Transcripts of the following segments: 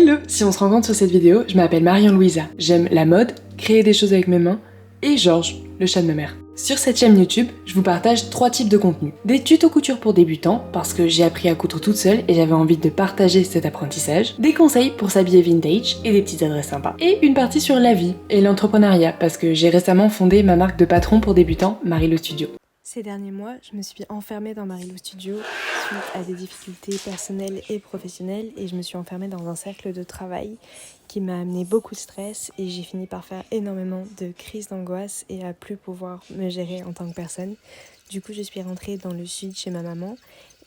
Hello! Si on se rencontre sur cette vidéo, je m'appelle Marion-Louisa. J'aime la mode, créer des choses avec mes mains, et Georges, le chat de ma mère. Sur cette chaîne YouTube, je vous partage 3 types de contenus. Des tutos couture pour débutants, parce que j'ai appris à coudre toute seule et j'avais envie de partager cet apprentissage. Des conseils pour s'habiller vintage et des petites adresses sympas. Et une partie sur la vie et l'entrepreneuriat, parce que j'ai récemment fondé ma marque de patron pour débutants, Marilo Studio. Ces derniers mois, je me suis enfermée dans Marilo Studio suite à des difficultés personnelles et professionnelles et je me suis enfermée dans un cercle de travail qui m'a amené beaucoup de stress et j'ai fini par faire énormément de crises d'angoisse et à plus pouvoir me gérer en tant que personne. Du coup, je suis rentrée dans le sud chez ma maman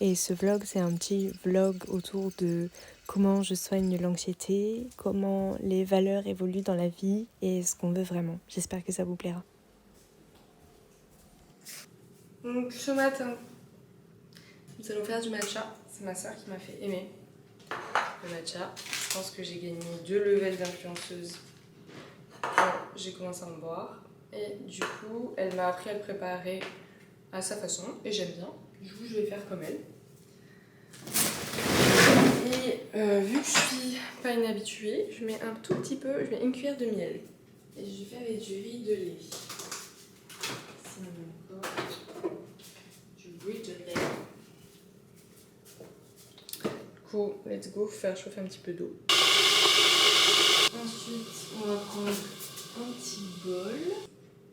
et ce vlog, c'est un petit vlog autour de comment je soigne l'anxiété, comment les valeurs évoluent dans la vie et ce qu'on veut vraiment. J'espère que ça vous plaira. Donc ce matin, nous allons faire du matcha. C'est ma soeur qui m'a fait aimer le matcha. Je pense que j'ai gagné 2 levels d'influenceuse quand j'ai commencé à en boire. Et du coup, elle m'a appris à le préparer à sa façon et j'aime bien. Du coup, je vais faire comme elle. Et vu que je suis pas une habituée, je mets un tout petit peu, je mets une cuillère de miel. Et je fais avec du riz de lait. C'est encore du riz de lait. Du coup, let's go, faire chauffer un petit peu d'eau. Ensuite, on va prendre un petit bol.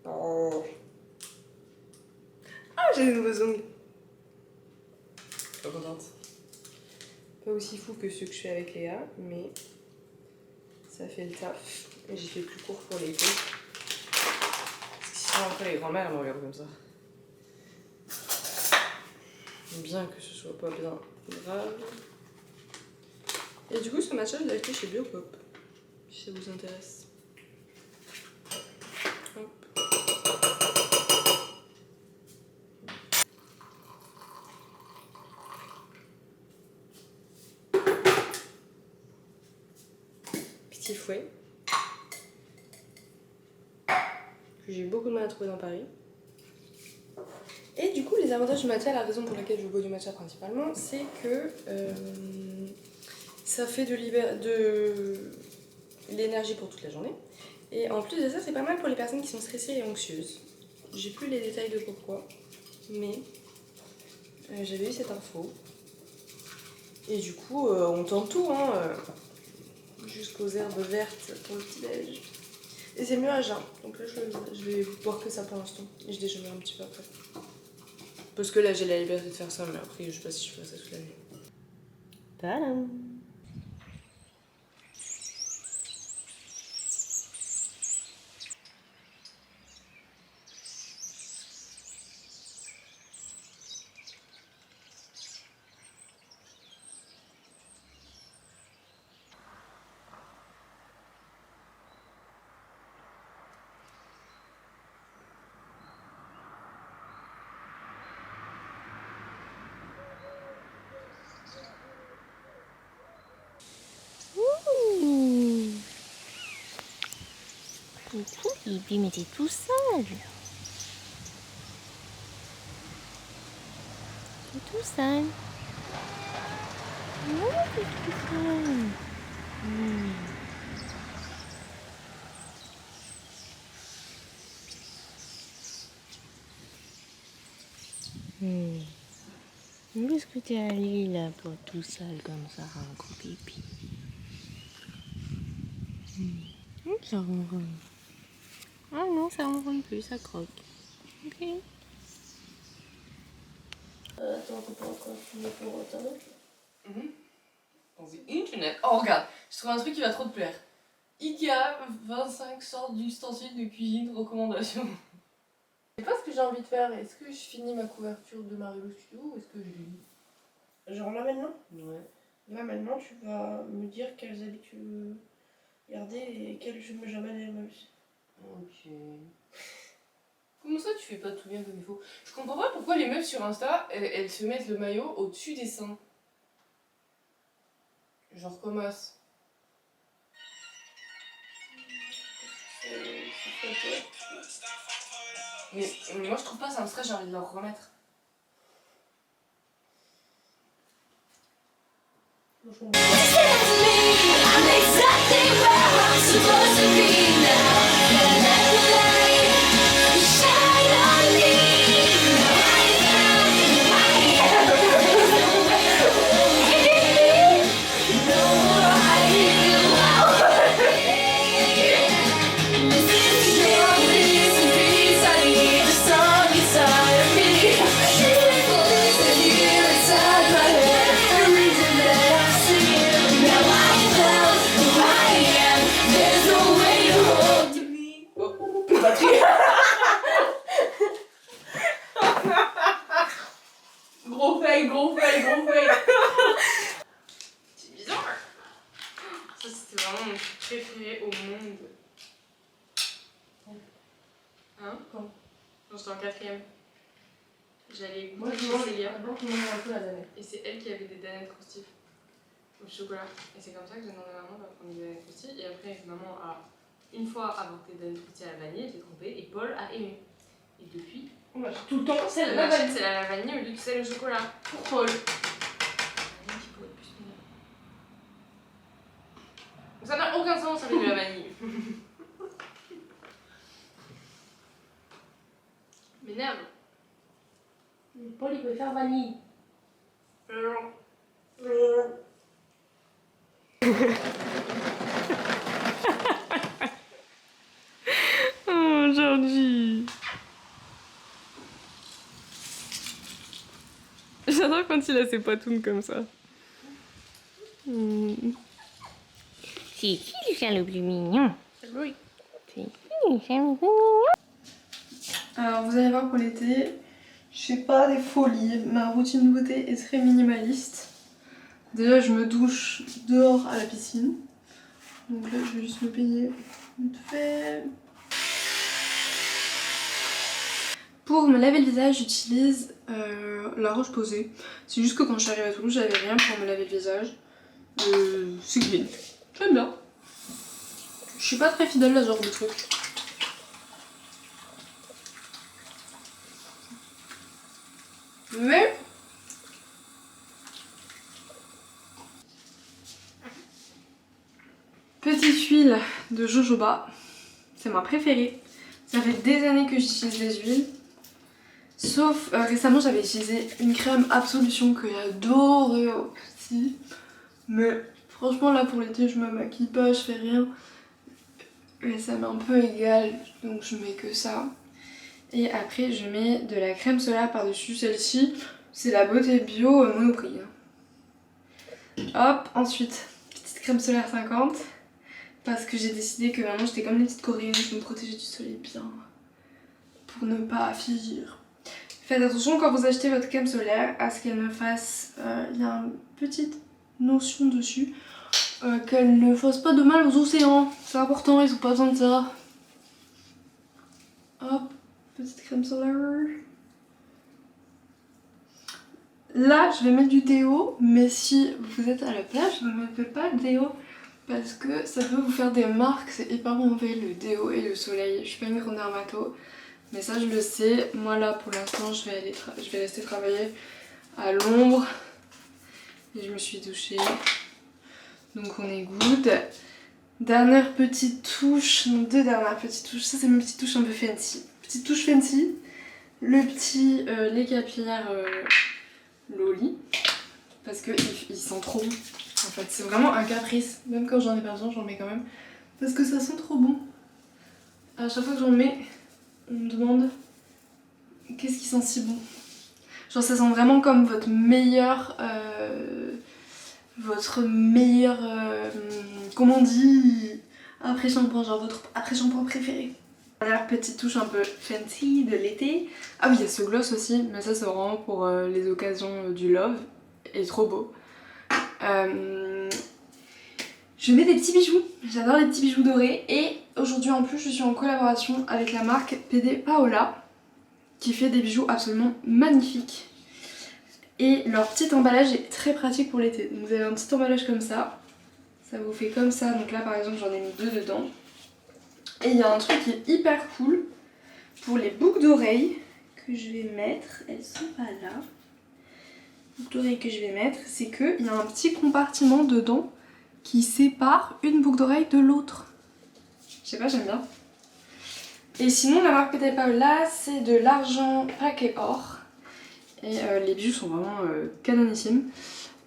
Oh. Ah, j'ai des nouveaux ongles. Je suis pas contente. Pas aussi fou que ceux que je fais avec Léa, mais ça fait le taf. Et j'ai fait plus court pour l'été. Parce que sinon, après, les grands-mères me regardent comme ça. Bien que ce soit pas bien grave. Et du coup, ce matcha, je l'ai acheté chez Biopop. Si ça vous intéresse. Hop. Petit fouet. Que j'ai eu beaucoup de mal à trouver dans Paris. Et du coup, les avantages du matcha, la raison pour laquelle je bois du matcha principalement, c'est que ça fait de l'énergie pour toute la journée. Et en plus de ça, c'est pas mal pour les personnes qui sont stressées et anxieuses. J'ai plus les détails de pourquoi, mais j'avais eu cette info. Et du coup, on tente tout, hein, jusqu'aux herbes vertes pour le petit-déj. Et c'est mieux à jeun, donc là je vais boire que ça pour l'instant. Et je déjeunerai un petit peu après. Parce que là j'ai la liberté de faire ça, mais après je sais pas si je ferai ça toute la nuit. Tadam! Coucou Bibi, mais t'es tout seul. T'es tout seul. Non, t'es tout seul. Où est-ce que t'es allé là, toi, tout seul comme ça, un gros pipi? Ça ronronne. Ah non, ça ronronne plus, ça croque. Ok. Attends, t'as pas encore fini pour internet là? Dans internet. Oh regarde, je trouve un truc qui va trop te plaire. Ikea, 25 sortes d'ustensiles de cuisine, recommandations. Je sais pas ce que j'ai envie de faire. Est-ce que je finis ma couverture de Marilo Studio ou est-ce que je lis? Genre là maintenant? Ouais. Là maintenant tu vas me dire quels habits tu veux garder et quels je me jamais les mêmes. Ok. Comment ça tu fais pas tout bien comme il faut? Je comprends pas pourquoi les meufs sur Insta, elles se mettent le maillot au-dessus des seins. Genre comme as. Mais moi je trouve pas ça me stresse, j'ai envie de leur remettre. Ça, c'était vraiment mon truc préféré au monde. Hein? Quand? Quand j'étais en 4ème. J'allais Moi, goûter je chez mange Célia. un peu la danette. Et c'est elle qui avait des danettes croustilles au chocolat. Et c'est comme ça que j'ai demandé à maman de prendre des danettes croustilles. Et après, maman a une fois avorté des danettes croustilles à la vanille, elle s'est trompée. Et Paul a aimé. Et depuis, On achète tout le temps celle elle la achète vanille. celle à la vanille au lieu de celle au chocolat. Pour Paul. La vanille qui pourrait plus m'énerver. Donc ça n'a aucun sens avec de la vanille. M'énerve. Paul, il peut faire vanille. Oh, Georgie. J'adore quand il a ses patounes comme ça. C'est qui le chat le plus mignon? Oui. C'est qui le chat le plus mignon? Alors vous allez voir pour l'été, je fais pas des folies, ma routine de beauté est très minimaliste. Déjà je me douche dehors à la piscine, donc là je vais juste me baigner vite fait. Pour me laver le visage j'utilise la Roche-Posay, c'est juste que quand je suis arrivée à Toulouse j'avais rien pour me laver le visage, c'est clean, j'aime bien. Je suis pas très fidèle à ce genre de truc. Mais petite huile de jojoba, c'est ma préférée. Ça fait des années que j'utilise des huiles. Sauf récemment j'avais utilisé une crème Absolution que j'adorais aussi. Mais franchement là pour l'été je me maquille pas, je fais rien. Et ça m'est un peu égal, donc je mets que ça. Et après je mets de la crème solaire par dessus, celle-ci c'est la Beauté Bio Monoprix. Hop, ensuite petite crème solaire 50 parce que j'ai décidé que maintenant j'étais comme les petites coréennes, je me protégeais du soleil bien pour ne pas vieillir. Faites attention quand vous achetez votre crème solaire à ce qu'elle ne fasse, il y a une petite notion dessus, qu'elle ne fasse pas de mal aux océans, c'est important, ils ont pas besoin de ça. Hop, petite crème solaire. Là, je vais mettre du déo, mais si vous êtes à la plage, ne mettez pas de déo parce que ça peut vous faire des marques, c'est hyper mauvais le déo et le soleil. Je suis pas une grande dermato, mais ça je le sais. Moi là, pour l'instant, je vais rester travailler à l'ombre et je me suis douchée, donc on est good. Dernière petite touche, non, deux dernières petites touches. Ça c'est mes petites touches un peu fancy. Petite touche fancy, le petit lait capillaire Loli, parce qu'il sent trop bon en fait, c'est vraiment un caprice, même quand j'en ai pas besoin j'en mets quand même, parce que ça sent trop bon. À chaque fois que j'en mets, on me demande qu'est-ce qui sent si bon. Genre ça sent vraiment comme votre meilleur, comment on dit, après-shampoing, genre votre après-shampoing préféré. Dernière petite touche un peu fancy de l'été. Ah oui, il y a ce gloss aussi, mais ça c'est vraiment pour les occasions du love. Il est trop beau. Je mets des petits bijoux, j'adore les petits bijoux dorés. Et aujourd'hui en plus je suis en collaboration avec la marque PD Paola qui fait des bijoux absolument magnifiques. Et leur petit emballage est très pratique pour l'été. Donc vous avez un petit emballage comme ça, ça vous fait comme ça. Donc là par exemple j'en ai mis 2 dedans. Et il y a un truc qui est hyper cool pour les boucles d'oreilles que je vais mettre, elles sont pas là. Les boucles d'oreilles que je vais mettre, c'est qu'il y a un petit compartiment dedans qui sépare une boucle d'oreille de l'autre. Je sais pas, j'aime bien. Et sinon la marque PD Paola c'est de l'argent plaqué or. Et les bijoux sont vraiment canonissimes.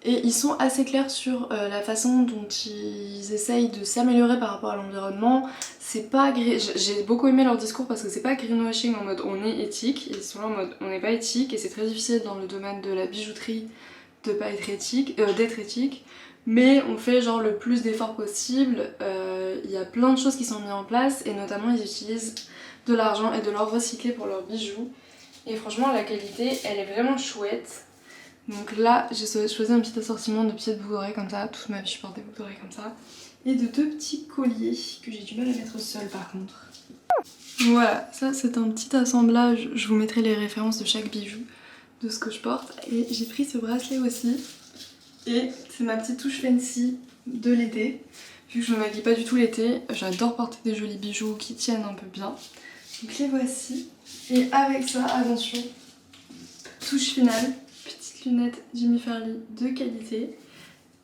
Et ils sont assez clairs sur la façon dont ils essayent de s'améliorer par rapport à l'environnement. C'est pas j'ai beaucoup aimé leur discours parce que c'est pas greenwashing en mode on est éthique. Ils sont là en mode on n'est pas éthique et c'est très difficile dans le domaine de la bijouterie de pas être éthique, d'être éthique. Mais on fait genre le plus d'efforts possible. Il y a plein de choses qui sont mises en place et notamment ils utilisent de l'argent et de l'or recyclé pour leurs bijoux. Et franchement la qualité elle est vraiment chouette. Donc là j'ai choisi un petit assortiment de petites boucles d'oreilles comme ça, toute ma vie je porte des boucles d'oreilles comme ça. et de 2 petits colliers que j'ai du mal à mettre seule par contre. Voilà, ça c'est un petit assemblage, je vous mettrai les références de chaque bijou de ce que je porte. Et j'ai pris ce bracelet aussi, et c'est ma petite touche fancy de l'été. Vu que je ne m'habille pas du tout l'été, j'adore porter des jolis bijoux qui tiennent un peu bien. Donc les voici, et avec ça, attention, touche finale, petite lunette Jimmy Farley de qualité,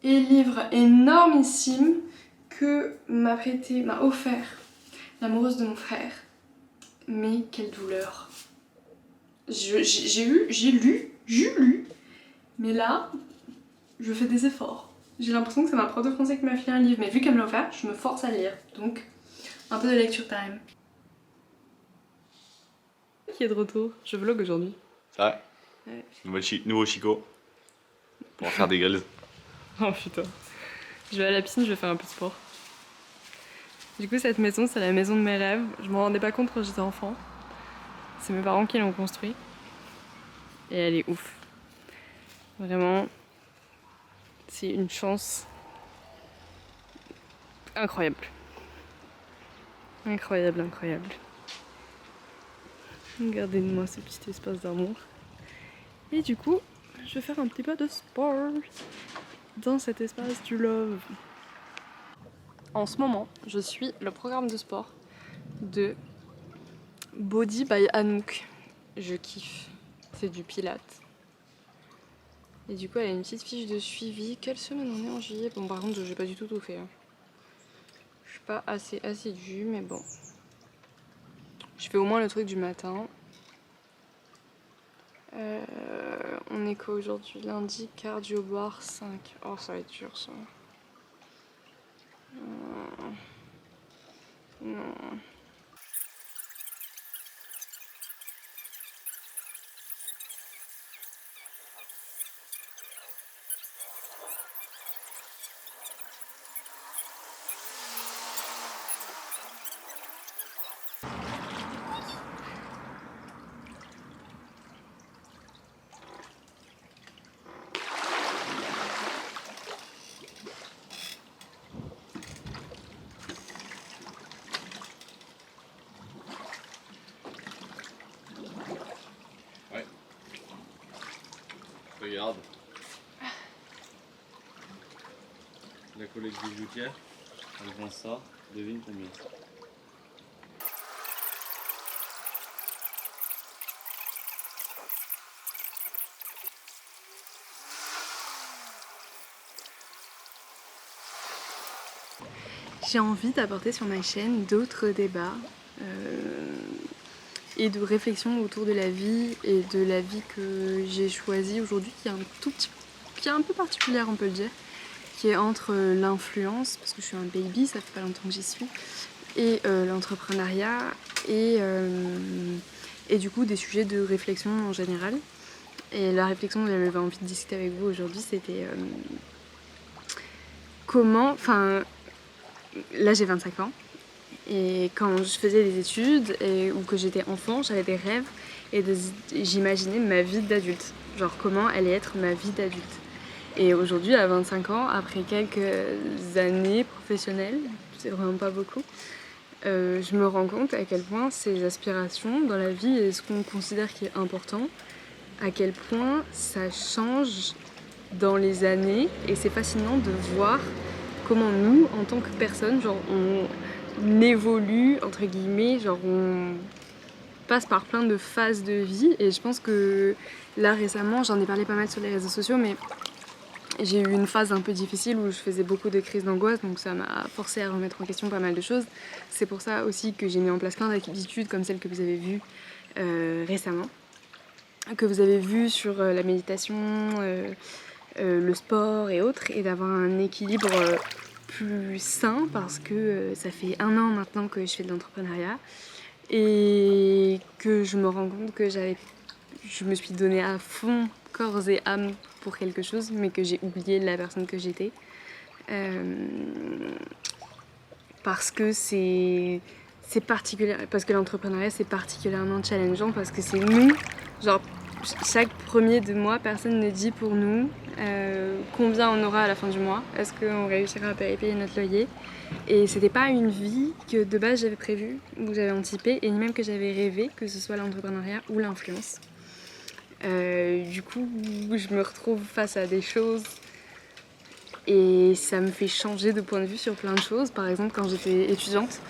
et livre énormissime que m'a offert l'amoureuse de mon frère. Mais quelle douleur. J'ai lu, mais là, je fais des efforts. J'ai l'impression que c'est ma prof de français qui m'a filé un livre, mais vu qu'elle me l'a offert, je me force à le lire. Donc, un peu de lecture time. Qui est de retour? Je vlog aujourd'hui. C'est vrai. Ouais. Nouveau Chico. Pour faire des grilles. Oh putain. Je vais à la piscine, je vais faire un peu de sport. Du coup, cette maison, c'est la maison de mes rêves. Je m'en rendais pas compte quand j'étais enfant. C'est mes parents qui l'ont construite. Et elle est ouf. Vraiment, c'est une chance incroyable. Incroyable, incroyable. Regardez-moi ce petit espace d'amour. Et du coup, je vais faire un petit peu de sport dans cet espace du love. En ce moment, je suis le programme de sport de Body by Anouk. Je kiffe. C'est du pilates. Et du coup, elle a une petite fiche de suivi. Quelle semaine on est en juillet? Bon, par contre, j'ai pas du tout tout fait. Hein. Je suis pas assez assidue, mais bon. Je fais au moins le truc du matin. On est quoi aujourd'hui? Lundi, cardio bar 5. Oh, ça va être dur ça. Non. Regarde. La collecte bijoutière. Elle vend ça. Devine combien. J'ai envie d'apporter sur ma chaîne d'autres débats et de réflexions autour de la vie et de la vie que j'ai choisie aujourd'hui, qui est un peu particulière, on peut le dire, qui est entre l'influence, parce que je suis un baby, ça fait pas longtemps que j'y suis, et l'entrepreneuriat et du coup des sujets de réflexion en général. Et la réflexion dont j'avais envie de discuter avec vous aujourd'hui, c'était comment, enfin là j'ai 25 ans, et quand je faisais des études ou que j'étais enfant, j'avais des rêves et j'imaginais ma vie d'adulte, genre comment allait être ma vie d'adulte. Et aujourd'hui, à 25 ans, après quelques années professionnelles, c'est vraiment pas beaucoup, je me rends compte à quel point ces aspirations dans la vie et ce qu'on considère qui est important, à quel point ça change dans les années, et c'est fascinant de voir comment nous, en tant que personnes, genre on évolue, entre guillemets, genre on passe par plein de phases de vie. Et je pense que là récemment, j'en ai parlé pas mal sur les réseaux sociaux, mais j'ai eu une phase un peu difficile où je faisais beaucoup de crises d'angoisse, donc ça m'a forcé à remettre en question pas mal de choses. C'est pour ça aussi que j'ai mis en place plein d'activités comme celles que vous avez vues récemment, que vous avez vues sur la méditation, le sport et autres, et d'avoir un équilibre plus sain, parce que ça fait 1 an maintenant que je fais de l'entrepreneuriat et que je me rends compte que je me suis donnée à fond, corps et âme pour quelque chose, mais que j'ai oublié la personne que j'étais, parce que c'est particulier, parce que l'entrepreneuriat c'est particulièrement challengeant, parce que c'est nous, genre chaque premier de mois, personne ne dit pour nous combien on aura à la fin du mois, est-ce qu'on réussira à payer notre loyer. Et c'était pas une vie que de base j'avais prévue ou j'avais anticipée, et ni même que j'avais rêvé, que ce soit l'entrepreneuriat ou l'influence. Du coup, je me retrouve face à des choses et ça me fait changer de point de vue sur plein de choses. Par exemple, quand j'étais étudiante,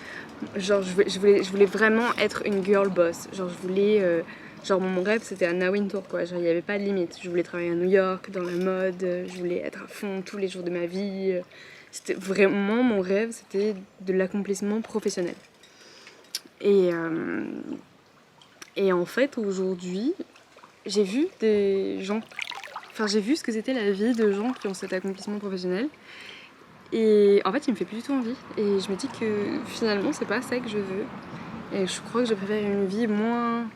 genre je voulais vraiment être une girl boss. Genre je voulais, genre mon rêve c'était Anna Wintour quoi. Genre il n'y avait pas de limite. Je voulais travailler à New York dans la mode, je voulais être à fond tous les jours de ma vie. C'était vraiment mon rêve, c'était de l'accomplissement professionnel. Et en fait aujourd'hui, j'ai vu des gens, enfin j'ai vu ce que c'était la vie de gens qui ont cet accomplissement professionnel. Et en fait, il me fait plus du tout envie. Et je me dis que finalement, c'est pas ça que je veux. Et je crois que je préfère une vie moins...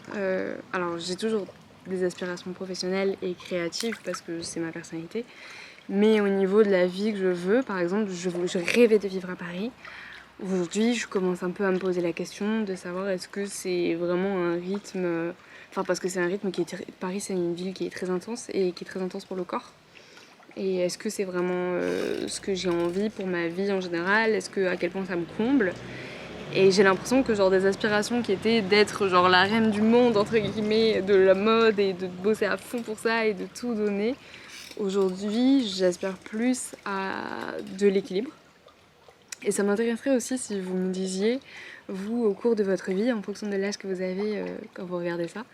Alors, j'ai toujours des aspirations professionnelles et créatives parce que c'est ma personnalité. Mais au niveau de la vie que je veux, par exemple, je rêvais de vivre à Paris. Aujourd'hui, je commence un peu à me poser la question de savoir est-ce que c'est vraiment un rythme... Enfin, parce que c'est un rythme qui est... Paris, c'est une ville qui est très intense et qui est très intense pour le corps. Et est-ce que c'est vraiment ce que j'ai envie pour ma vie en général? Est-ce que à quel point ça me comble? Et j'ai l'impression que genre des aspirations qui étaient d'être genre la reine du monde entre guillemets de la mode et de bosser à fond pour ça et de tout donner, aujourd'hui j'aspire plus à de l'équilibre. Et ça m'intéresserait aussi si vous me disiez, vous au cours de votre vie, en fonction de l'âge que vous avez quand vous regardez ça,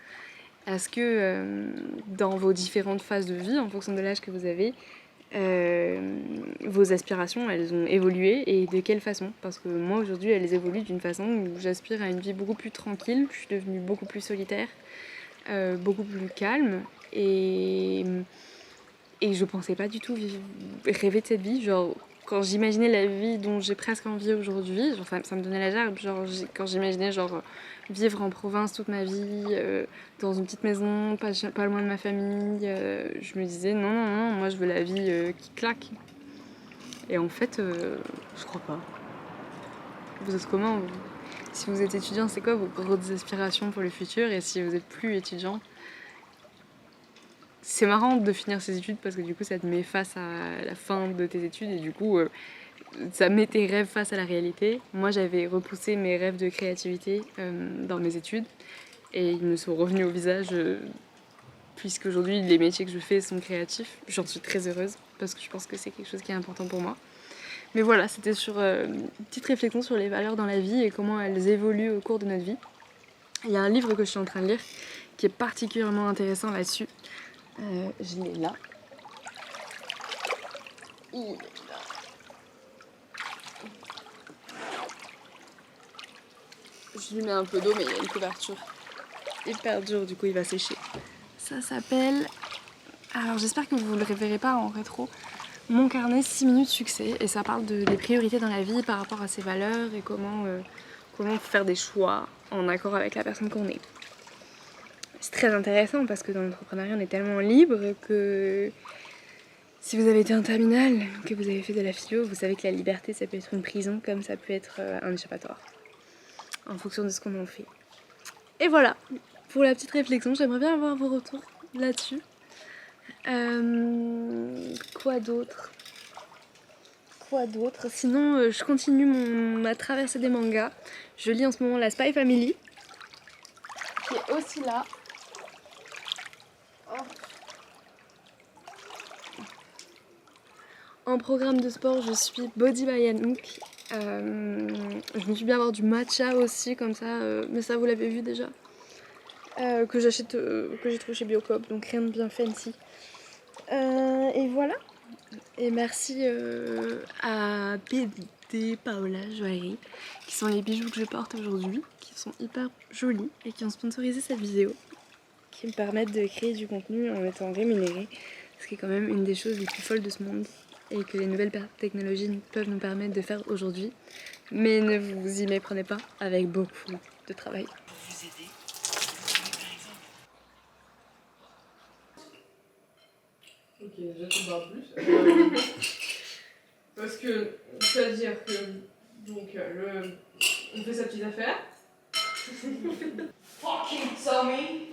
est-ce que dans vos différentes phases de vie, en fonction de l'âge que vous avez, vos aspirations, elles ont évolué et de quelle façon? Parce que moi aujourd'hui, elles évoluent d'une façon où j'aspire à une vie beaucoup plus tranquille, je suis devenue beaucoup plus solitaire, beaucoup plus calme et je pensais pas du tout rêver de cette vie. Genre, quand j'imaginais la vie dont j'ai presque envie aujourd'hui, genre ça me donnait la gerbe. Genre, quand j'imaginais genre vivre en province toute ma vie, dans une petite maison, pas loin de ma famille, je me disais non, moi je veux la vie qui claque. Et en fait, je crois pas. Vous êtes comment vous? Si vous êtes étudiant, c'est quoi vos grosses aspirations pour le futur? Et si vous êtes plus étudiant, c'est marrant de finir ses études parce que du coup ça te met face à la fin de tes études et du coup ça met tes rêves face à la réalité. Moi j'avais repoussé mes rêves de créativité dans mes études et ils me sont revenus au visage puisque aujourd'hui les métiers que je fais sont créatifs. J'en suis très heureuse parce que je pense que c'est quelque chose qui est important pour moi. Mais voilà, c'était sur une petite réflexion sur les valeurs dans la vie et comment elles évoluent au cours de notre vie. Il y a un livre que je suis en train de lire qui est particulièrement intéressant là-dessus. Je l'ai là. Il est là. Je lui mets un peu d'eau, mais il y a une couverture hyper dure, du coup il va sécher. Ça s'appelle... Alors j'espère que vous ne le reverrez pas en rétro. Mon carnet 6 minutes succès. Et ça parle des priorités dans la vie par rapport à ses valeurs et comment faire des choix en accord avec la personne qu'on est. C'est très intéressant parce que dans l'entrepreneuriat on est tellement libre que si vous avez été en terminale, que vous avez fait de la philo, vous savez que la liberté ça peut être une prison comme ça peut être un échappatoire en fonction de ce qu'on en fait. Et voilà, pour la petite réflexion, j'aimerais bien avoir vos retours là-dessus. Quoi d'autre? Sinon je continue ma traversée des mangas. Je lis en ce moment la Spy Family qui est aussi là. En programme de sport, je suis Body by Anouk. Je me suis bien avoir du matcha aussi, comme ça, mais ça vous l'avez vu déjà. Que j'achète, que j'ai trouvé chez Biocop, donc rien de bien fancy. Et voilà. Et merci à BD Paola Joaillerie, qui sont les bijoux que je porte aujourd'hui, qui sont hyper jolis et qui ont sponsorisé cette vidéo, qui me permettent de créer du contenu en étant rémunérée, ce qui est quand même une des choses les plus folles de ce monde et que les nouvelles technologies peuvent nous permettre de faire aujourd'hui. Mais ne vous y méprenez pas, avec beaucoup de travail. Pour vous aider, par exemple. Ok, je te parle plus. Parce que, c'est-à-dire que, donc, on fait sa petite affaire. Fucking Tommy!